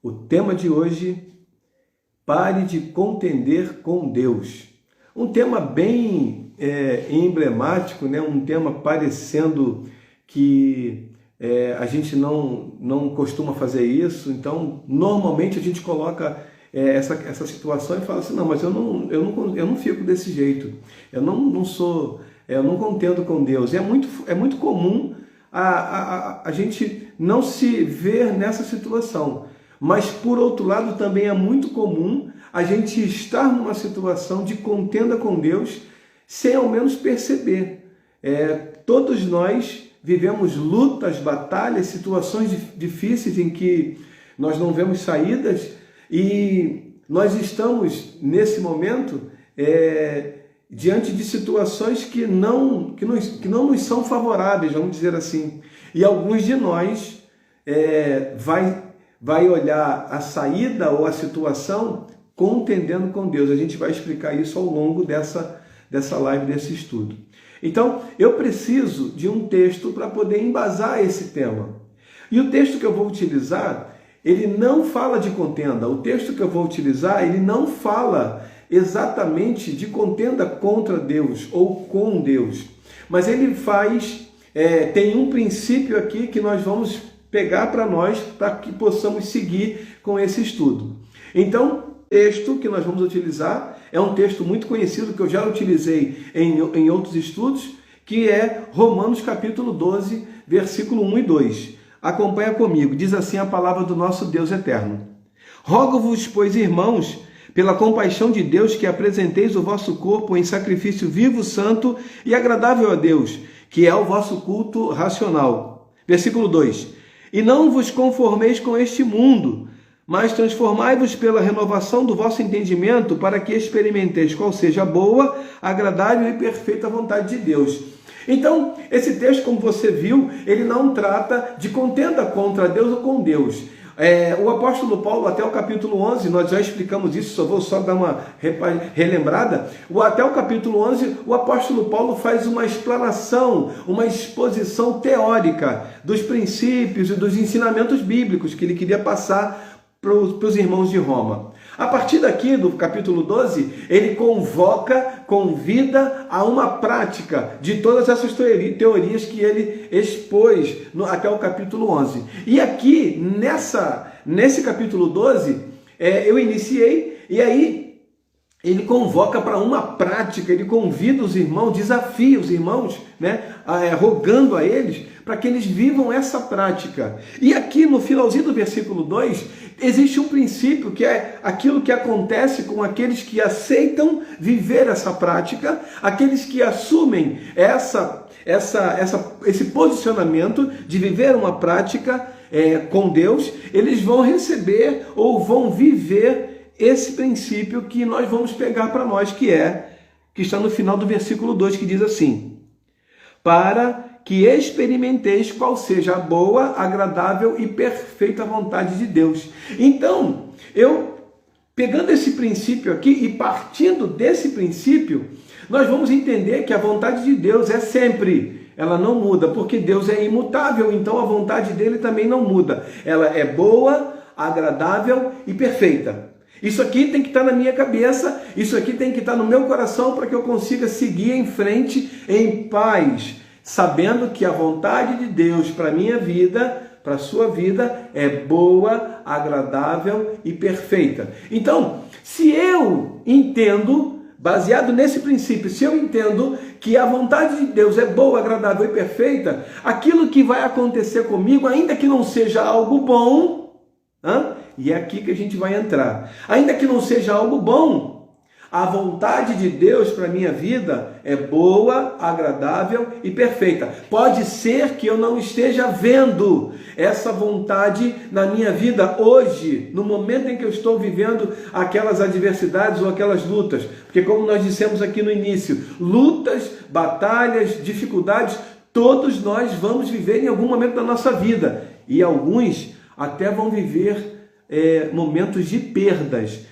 O tema de hoje, pare de contender com Deus. Um tema bem emblemático, né? Um tema parecendo que a gente não costuma fazer isso. Então, normalmente a gente coloca essa situação e fala assim, não, mas eu não fico desse jeito. Eu não contendo com Deus. É muito comum a gente não se ver nessa situação. Mas, por outro lado, também é muito comum a gente estar numa situação de contenda com Deus sem ao menos perceber. Todos nós vivemos lutas, batalhas, situações difíceis em que nós não vemos saídas e nós estamos, nesse momento, diante de situações que não nos são favoráveis, vamos dizer assim. E alguns de nós vai olhar a saída ou a situação contendendo com Deus. A gente vai explicar isso ao longo dessa live, desse estudo. Então, eu preciso de um texto para poder embasar esse tema. E o texto que eu vou utilizar, ele não fala de contenda. O texto que eu vou utilizar, ele não fala exatamente de contenda contra Deus ou com Deus. Mas ele tem um princípio aqui que nós vamos pegar para nós, para que possamos seguir com esse estudo. Então, o texto que nós vamos utilizar é um texto muito conhecido, que eu já utilizei em outros estudos, que é Romanos capítulo 12, versículo 1 e 2. Acompanha comigo, diz assim a palavra do nosso Deus eterno. Rogo-vos, pois, irmãos, pela compaixão de Deus, que apresenteis o vosso corpo em sacrifício vivo, santo e agradável a Deus, que é o vosso culto racional. Versículo 2. E não vos conformeis com este mundo, mas transformai-vos pela renovação do vosso entendimento, para que experimenteis qual seja a boa, agradável e perfeita vontade de Deus. Então, esse texto, como você viu, ele não trata de contenda contra Deus ou com Deus. O apóstolo Paulo, até o capítulo 11, nós já explicamos isso, vou só dar uma relembrada. Até o capítulo 11, o apóstolo Paulo faz uma explanação, uma exposição teórica dos princípios e dos ensinamentos bíblicos que ele queria passar para os irmãos de Roma. A partir daqui, do capítulo 12, ele convida a uma prática de todas essas teorias que ele expôs até o capítulo 11. E aqui, nesse capítulo 12, eu iniciei, e aí ele convoca para uma prática, ele convida os irmãos, desafia os irmãos, rogando a eles, para que eles vivam essa prática. E aqui no finalzinho do versículo 2, existe um princípio que é aquilo que acontece com aqueles que aceitam viver essa prática, aqueles que assumem esse posicionamento de viver uma prática com Deus, eles vão receber ou vão viver esse princípio que nós vamos pegar para nós, que está no final do versículo 2, que diz assim: para que experimenteis qual seja a boa, agradável e perfeita vontade de Deus. Então, eu pegando esse princípio aqui e partindo desse princípio, nós vamos entender que a vontade de Deus é sempre, ela não muda, porque Deus é imutável, então a vontade dele também não muda. Ela é boa, agradável e perfeita. Isso aqui tem que estar na minha cabeça, isso aqui tem que estar no meu coração para que eu consiga seguir em frente em paz, sabendo que a vontade de Deus para a minha vida, para a sua vida, é boa, agradável e perfeita. Então, se eu entendo, baseado nesse princípio, se eu entendo que a vontade de Deus é boa, agradável e perfeita, aquilo que vai acontecer comigo, ainda que não seja algo bom, e é aqui que a gente vai entrar, ainda que não seja algo bom, a vontade de Deus para a minha vida é boa, agradável e perfeita. Pode ser que eu não esteja vendo essa vontade na minha vida hoje, no momento em que eu estou vivendo aquelas adversidades ou aquelas lutas. Porque como nós dissemos aqui no início, lutas, batalhas, dificuldades, todos nós vamos viver em algum momento da nossa vida. E alguns até vão viver momentos de perdas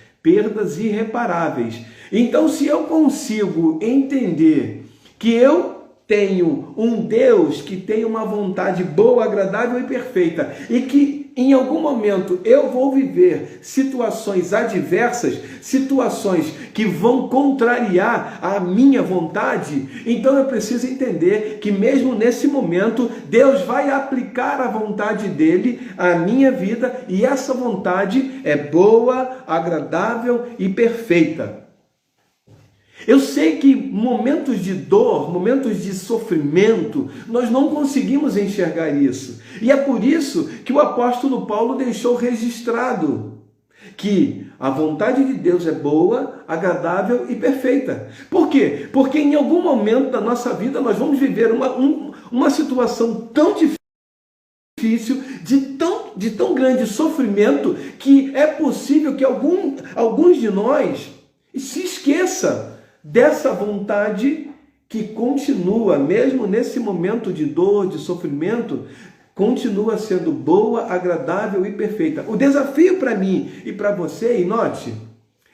irreparáveis. Então, se eu consigo entender que eu tenho um Deus que tem uma vontade boa, agradável e perfeita, e que em algum momento eu vou viver situações adversas, situações que vão contrariar a minha vontade, então eu preciso entender que mesmo nesse momento Deus vai aplicar a vontade dele à minha vida, e essa vontade é boa, agradável e perfeita. Eu sei que momentos de dor, momentos de sofrimento, nós não conseguimos enxergar isso. E é por isso que o apóstolo Paulo deixou registrado que a vontade de Deus é boa, agradável e perfeita. Por quê? Porque em algum momento da nossa vida nós vamos viver uma situação tão difícil, de tão grande sofrimento, que é possível que alguns de nós se esqueçam dessa vontade que continua, mesmo nesse momento de dor, de sofrimento, continua sendo boa, agradável e perfeita. O desafio para mim e para você, e note,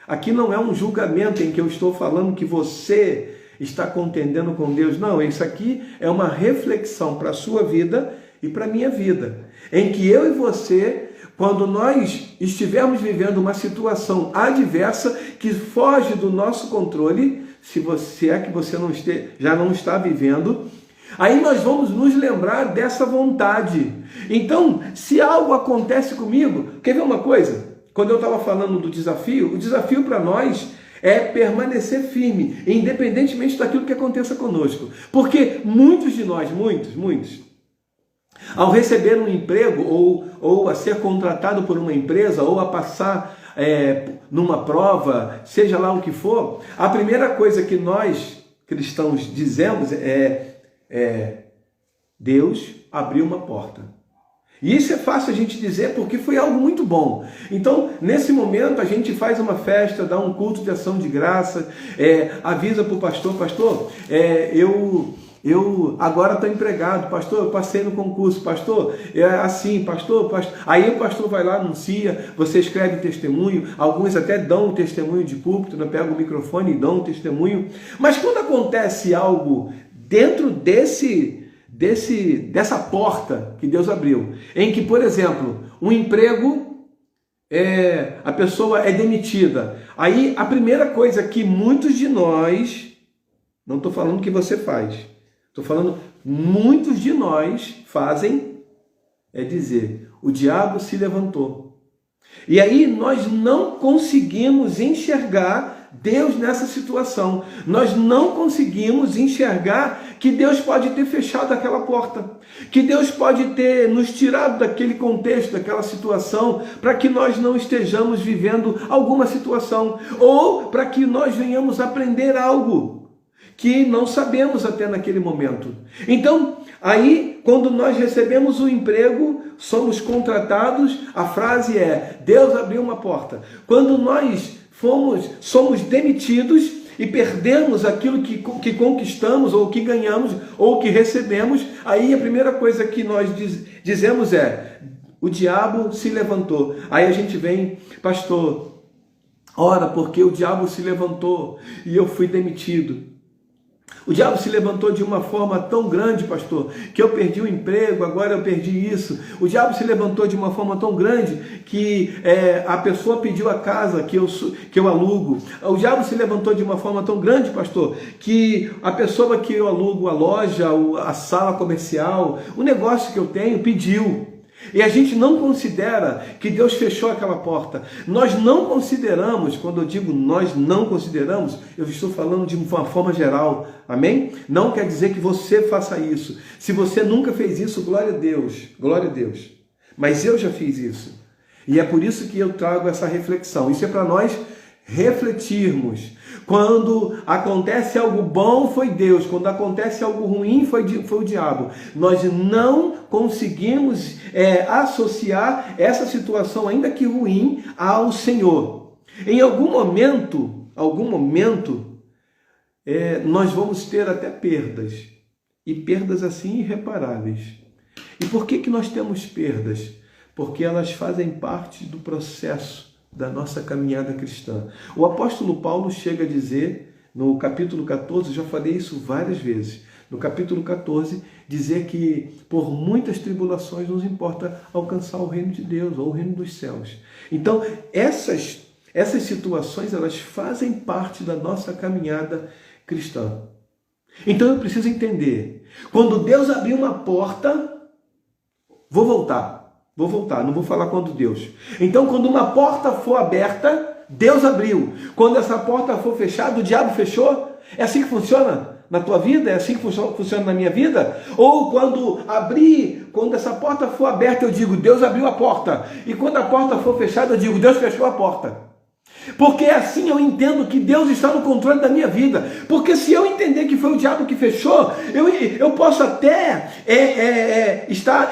aqui não é um julgamento em que eu estou falando que você está contendendo com Deus, não, isso aqui é uma reflexão para a sua vida e para a minha vida, em que eu e você, quando nós estivermos vivendo uma situação adversa que foge do nosso controle, se é que você já não está vivendo, aí nós vamos nos lembrar dessa vontade. Então, se algo acontece comigo, quer ver uma coisa? Quando eu estava falando do desafio, o desafio para nós é permanecer firme, independentemente daquilo que aconteça conosco. Porque muitos de nós, muitos, ao receber um emprego, ou a ser contratado por uma empresa, ou a passar numa prova, seja lá o que for, a primeira coisa que nós, cristãos, dizemos Deus abriu uma porta. E isso é fácil a gente dizer porque foi algo muito bom. Então, nesse momento, a gente faz uma festa, dá um culto de ação de graça, avisa para o pastor, eu agora estou empregado, pastor, eu passei no concurso, pastor, é assim, pastor. Aí o pastor vai lá, anuncia, você escreve testemunho, alguns até dão um testemunho de púlpito, né? Pegam o microfone e dão um testemunho. Mas quando acontece algo dentro dessa porta que Deus abriu, em que, por exemplo, um emprego, a pessoa é demitida, aí a primeira coisa que muitos de nós, não estou falando que você faz, estou falando, muitos de nós fazem, é dizer, o diabo se levantou. E aí nós não conseguimos enxergar Deus nessa situação. Nós não conseguimos enxergar que Deus pode ter fechado aquela porta, que Deus pode ter nos tirado daquele contexto, daquela situação, para que nós não estejamos vivendo alguma situação, ou para que nós venhamos aprender algo que não sabemos até naquele momento. Então, aí, quando nós recebemos o emprego, somos contratados, a frase é, Deus abriu uma porta. Quando nós somos demitidos e perdemos aquilo que conquistamos, ou que ganhamos, ou que recebemos, aí a primeira coisa que nós dizemos é, o diabo se levantou. Aí a gente vem, pastor, ora, porque o diabo se levantou e eu fui demitido. O diabo se levantou de uma forma tão grande, pastor, que eu perdi o emprego, agora eu perdi isso. O diabo se levantou de uma forma tão grande que a pessoa pediu a casa que eu alugo. O diabo se levantou de uma forma tão grande, pastor, que a pessoa que eu alugo a loja, a sala comercial, o negócio que eu tenho, pediu. E a gente não considera que Deus fechou aquela porta. Nós não consideramos, quando eu digo nós não consideramos, eu estou falando de uma forma geral, amém? Não quer dizer que você faça isso. Se você nunca fez isso, glória a Deus, glória a Deus. Mas eu já fiz isso. E é por isso que eu trago essa reflexão. Isso é para nós refletirmos. Quando acontece algo bom, foi Deus. Quando acontece algo ruim, foi o diabo. Nós não conseguimos associar essa situação, ainda que ruim, ao Senhor. Em algum momento, nós vamos ter até perdas. E perdas assim irreparáveis. E por que nós temos perdas? Porque elas fazem parte do processo da nossa caminhada cristã. O apóstolo Paulo chega a dizer, no capítulo 14, já falei isso várias vezes, no capítulo 14, dizer que por muitas tribulações nos importa alcançar o reino de Deus, ou o reino dos céus. Então, essas situações, elas fazem parte da nossa caminhada cristã. Então eu preciso entender, quando Deus abrir uma porta, vou voltar, não vou falar quando Deus. Então, quando uma porta for aberta, Deus abriu. Quando essa porta for fechada, o diabo fechou. É assim que funciona na tua vida? É assim que funciona na minha vida? Ou quando essa porta for aberta, eu digo, Deus abriu a porta. E quando a porta for fechada, eu digo, Deus fechou a porta. Porque assim eu entendo que Deus está no controle da minha vida. Porque se eu entender que foi o diabo que fechou, eu posso até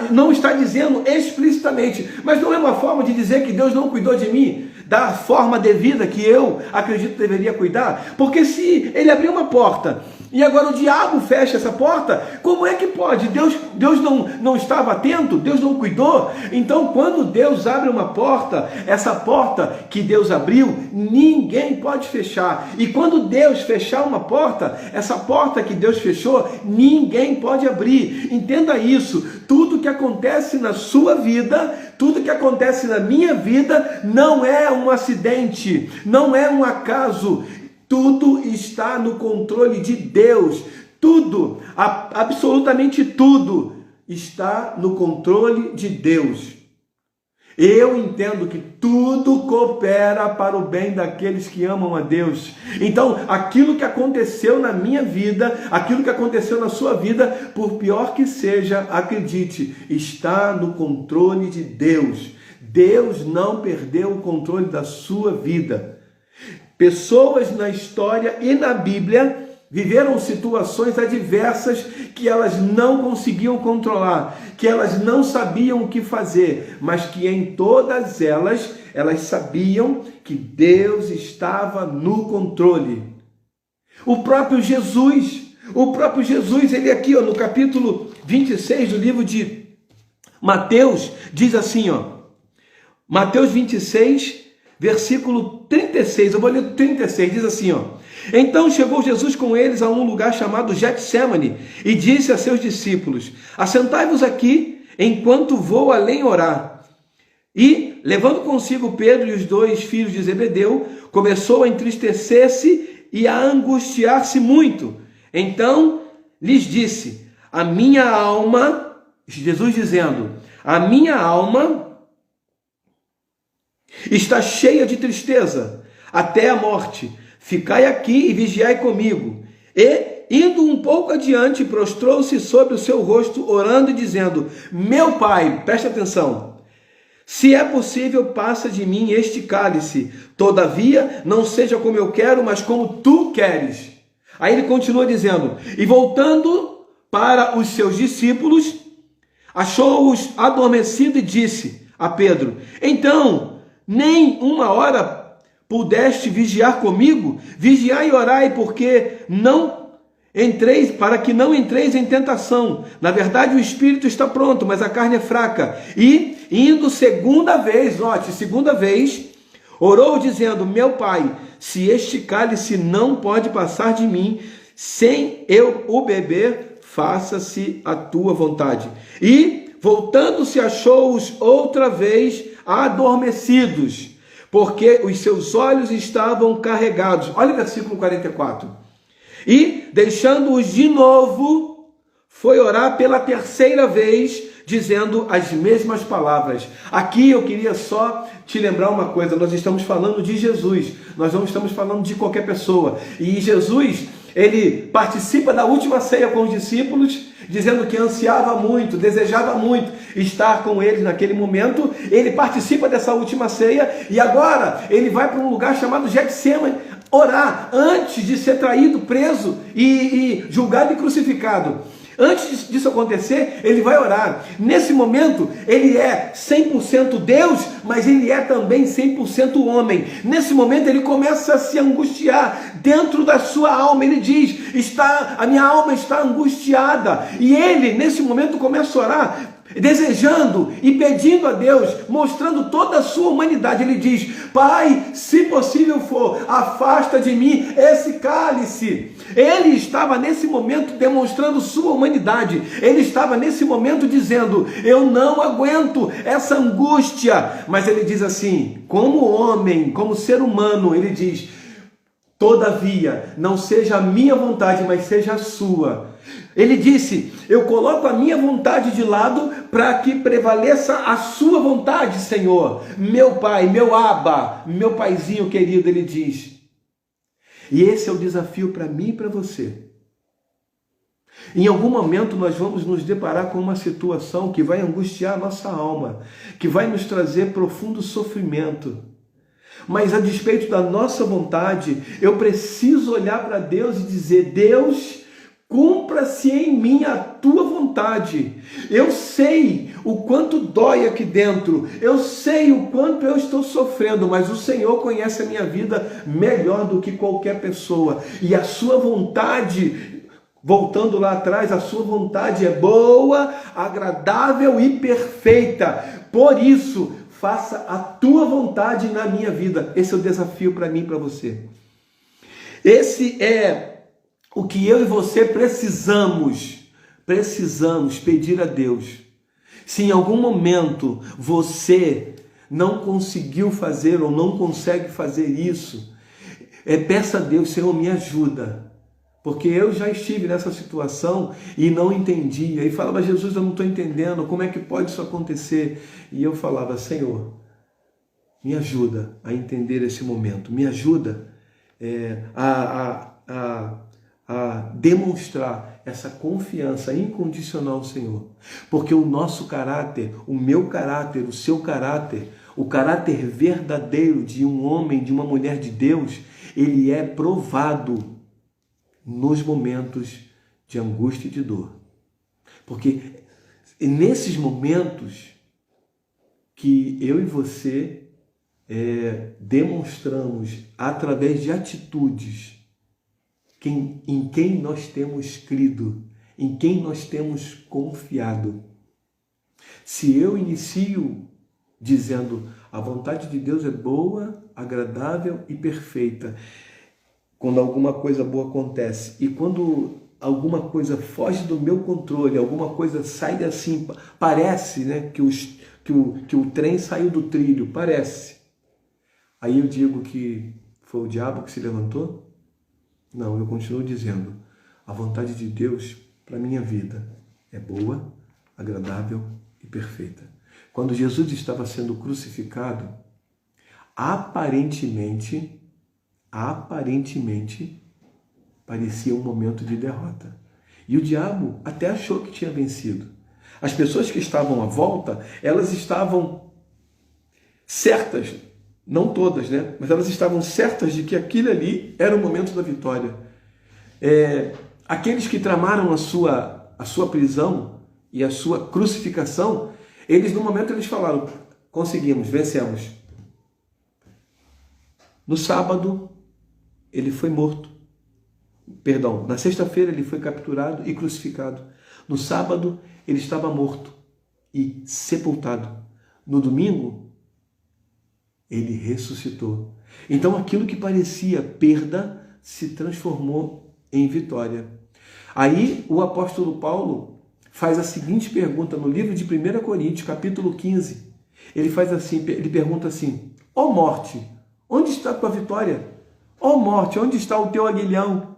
não estar dizendo explicitamente, mas não é uma forma de dizer que Deus não cuidou de mim da forma devida que eu acredito que deveria cuidar. Porque se ele abrir uma porta e agora o diabo fecha essa porta, como é que pode? Deus não estava atento? Deus não cuidou? Então, quando Deus abre uma porta, essa porta que Deus abriu, ninguém pode fechar. E quando Deus fechar uma porta, essa porta que Deus fechou, ninguém pode abrir. Entenda isso. Tudo que acontece na sua vida, tudo que acontece na minha vida, não é um acidente, não é um acaso. Tudo está no controle de Deus. Tudo, absolutamente tudo, está no controle de Deus. Eu entendo que tudo coopera para o bem daqueles que amam a Deus. Então, aquilo que aconteceu na minha vida, aquilo que aconteceu na sua vida, por pior que seja, acredite, está no controle de Deus. Deus não perdeu o controle da sua vida. Pessoas na história e na Bíblia viveram situações adversas que elas não conseguiam controlar, que elas não sabiam o que fazer, mas que em todas elas sabiam que Deus estava no controle. O próprio Jesus, ele aqui no capítulo 26 do livro de Mateus, diz assim, Mateus 26, versículo 36, eu vou ler 36, diz assim, Então chegou Jesus com eles a um lugar chamado Getsêmani e disse a seus discípulos, assentai-vos aqui enquanto vou além orar. E, levando consigo Pedro e os 2 filhos de Zebedeu, começou a entristecer-se e a angustiar-se muito. Então lhes disse, a minha alma, Jesus dizendo, a minha alma está cheia de tristeza, até a morte. Ficai aqui e vigiai comigo. E, indo um pouco adiante, prostrou-se sobre o seu rosto, orando e dizendo, meu Pai, presta atenção, se é possível, passa de mim este cálice. Todavia, não seja como eu quero, mas como tu queres. Aí ele continua dizendo, e voltando para os seus discípulos, achou-os adormecidos e disse a Pedro, então, nem uma hora pudeste vigiar comigo? Vigiai e orai, para que não entreis em tentação. Na verdade, o espírito está pronto, mas a carne é fraca. E, indo segunda vez, orou dizendo, meu Pai, se este cálice não pode passar de mim, sem eu o beber, faça-se a tua vontade. E, voltando-se, achou-os outra vez adormecidos, porque os seus olhos estavam carregados. Olha o versículo 44. E, deixando-os de novo, foi orar pela terceira vez, dizendo as mesmas palavras. Aqui eu queria só te lembrar uma coisa, nós estamos falando de Jesus, nós não estamos falando de qualquer pessoa. E Jesus, ele participa da última ceia com os discípulos, dizendo que ansiava muito, desejava muito estar com eles naquele momento. Ele participa dessa última ceia e agora ele vai para um lugar chamado Getsêmani orar antes de ser traído, preso e julgado e crucificado. Antes disso acontecer, ele vai orar. Nesse momento, ele é 100% Deus, mas ele é também 100% homem. Nesse momento, ele começa a se angustiar dentro da sua alma. Ele diz, a minha alma está angustiada. E ele, nesse momento, começa a orar. desejando e pedindo a Deus, mostrando toda a sua humanidade. Ele diz: Pai, se possível for, afasta de mim esse cálice. Ele estava nesse momento demonstrando sua humanidade. Ele estava nesse momento dizendo: eu não aguento essa angústia. Mas ele diz assim, como homem, como ser humano, ele diz: todavia, não seja a minha vontade, mas seja a sua. Ele disse: eu coloco a minha vontade de lado para que prevaleça a sua vontade, Senhor. Meu Pai, meu Abba, meu paizinho querido, ele diz. E esse é o desafio para mim e para você. Em algum momento nós vamos nos deparar com uma situação que vai angustiar a nossa alma, que vai nos trazer profundo sofrimento. Mas a despeito da nossa vontade, eu preciso olhar para Deus e dizer: Deus, cumpra-se em mim a tua vontade. Eu sei o quanto dói aqui dentro, eu sei o quanto eu estou sofrendo, mas o Senhor conhece a minha vida melhor do que qualquer pessoa. E a sua vontade, voltando lá atrás, a sua vontade é boa, agradável e perfeita. Por isso, faça a tua vontade na minha vida. Esse é o desafio para mim e para você. Esse é o que eu e você precisamos pedir a Deus. Se em algum momento você não conseguiu fazer ou não consegue fazer isso, peça a Deus: Senhor, me ajuda. Porque eu já estive nessa situação e não entendia. E falava: Jesus, eu não estou entendendo, como é que pode isso acontecer? E eu falava: Senhor, me ajuda a entender esse momento. Me ajuda a demonstrar essa confiança incondicional ao Senhor. Porque o nosso caráter, o meu caráter, o seu caráter, o caráter verdadeiro de um homem, de uma mulher de Deus, ele é provado nos momentos de angústia e de dor. Porque nesses momentos que eu e você demonstramos através de atitudes em quem nós temos crido, em quem nós temos confiado. Se eu inicio dizendo: a vontade de Deus é boa, agradável e perfeita, quando alguma coisa boa acontece, e quando alguma coisa foge do meu controle, alguma coisa sai assim, parece, né, que o trem saiu do trilho, parece. Aí eu digo que foi o diabo que se levantou? Não, eu continuo dizendo: a vontade de Deus para a minha vida é boa, agradável e perfeita. Quando Jesus estava sendo crucificado, aparentemente, parecia um momento de derrota. E o diabo até achou que tinha vencido. As pessoas que estavam à volta, elas estavam certas, não todas, né? Mas elas estavam certas de que aquilo ali era o momento da vitória. Aqueles que tramaram a sua prisão e a sua crucificação, eles no momento eles falaram: conseguimos, vencemos. No sábado, ele foi morto. Perdão, na sexta-feira ele foi capturado e crucificado. No sábado, ele estava morto e sepultado. No domingo, ele ressuscitou. Então aquilo que parecia perda se transformou em vitória. Aí o apóstolo Paulo faz a seguinte pergunta no livro de 1 Coríntios, capítulo 15. Ele pergunta assim: ó morte, onde está a tua vitória? Ó morte, onde está o teu aguilhão?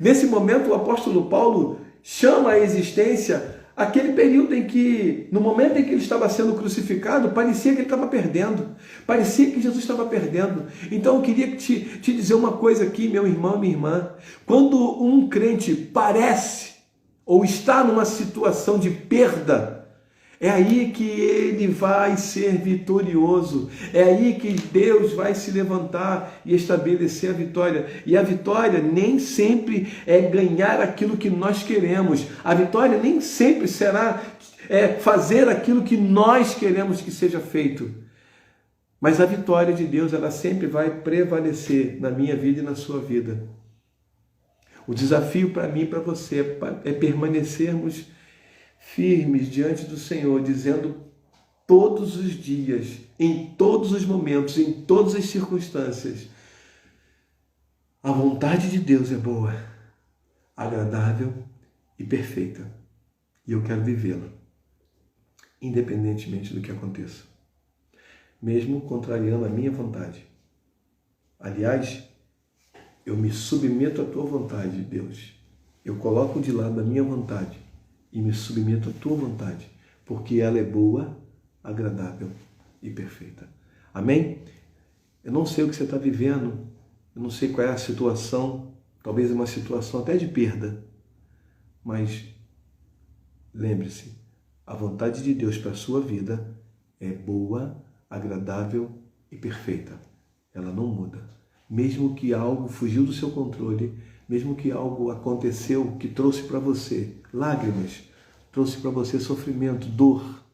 Nesse momento o apóstolo Paulo chama à existência aquele período em que, no momento em que ele estava sendo crucificado, parecia que ele estava perdendo. Parecia que Jesus estava perdendo. Então eu queria te dizer uma coisa aqui, meu irmão, minha irmã. Quando um crente parece ou está numa situação de perda, é aí que ele vai ser vitorioso. É aí que Deus vai se levantar e estabelecer a vitória. E a vitória nem sempre é ganhar aquilo que nós queremos. A vitória nem sempre será fazer aquilo que nós queremos que seja feito. Mas a vitória de Deus, ela sempre vai prevalecer na minha vida e na sua vida. O desafio para mim e para você é permanecermos firmes diante do Senhor, dizendo todos os dias, em todos os momentos, em todas as circunstâncias: a vontade de Deus é boa, agradável e perfeita. E eu quero vivê-la, independentemente do que aconteça, mesmo contrariando a minha vontade. Aliás, eu me submeto à tua vontade, Deus. Eu coloco de lado a minha vontade e me submeto à tua vontade, porque ela é boa, agradável e perfeita. Amém? Eu não sei o que você está vivendo, eu não sei qual é a situação, talvez uma situação até de perda, mas lembre-se, a vontade de Deus para a sua vida é boa, agradável e perfeita. Ela não muda. Mesmo que algo fugiu do seu controle, mesmo que algo aconteceu que trouxe para você lágrimas, trouxe para você sofrimento, dor,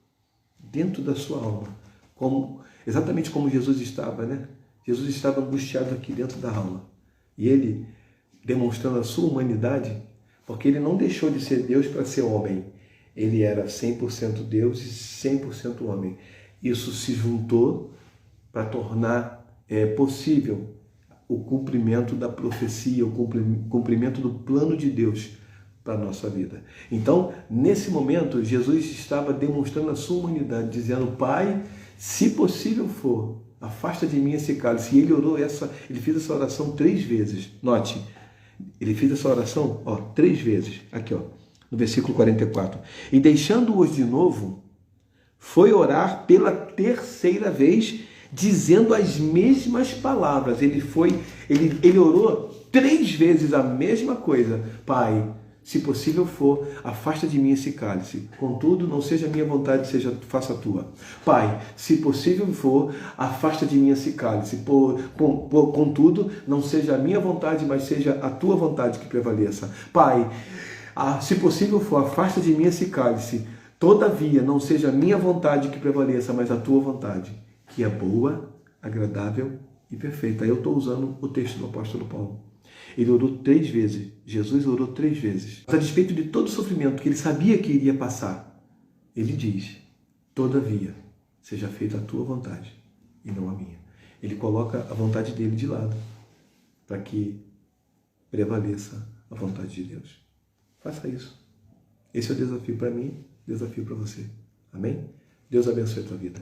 dentro da sua alma, exatamente como Jesus estava, né? Jesus estava angustiado aqui dentro da alma. E ele, demonstrando a sua humanidade, porque ele não deixou de ser Deus para ser homem. Ele era 100% Deus e 100% homem. Isso se juntou para tornar possível o cumprimento da profecia, o cumprimento do plano de Deus para a nossa vida. Então, nesse momento, Jesus estava demonstrando a sua humanidade, dizendo: Pai, se possível for, afasta de mim esse cálice. E ele fez essa oração 3 vezes. Note, ele fez essa oração 3 vezes. Aqui, no versículo 44. E deixando-os de novo, foi orar pela 3ª vez, dizendo as mesmas palavras. Ele orou 3 vezes a mesma coisa. Pai, se possível for, afasta de mim esse cálice. Contudo, não seja a minha vontade, faça a tua. Pai, se possível for, afasta de mim esse cálice. Contudo, não seja a minha vontade, mas seja a tua vontade que prevaleça. Pai, se possível for, afasta de mim esse cálice. Todavia, não seja a minha vontade que prevaleça, mas a tua vontade, que é boa, agradável e perfeita. Eu estou usando o texto do apóstolo Paulo. Ele orou 3 vezes. Jesus orou 3 vezes. Mas a despeito de todo o sofrimento que ele sabia que iria passar, ele diz: todavia, seja feita a tua vontade e não a minha. Ele coloca a vontade dele de lado para que prevaleça a vontade de Deus. Faça isso. Esse é o desafio para mim, desafio para você. Amém? Deus abençoe a tua vida.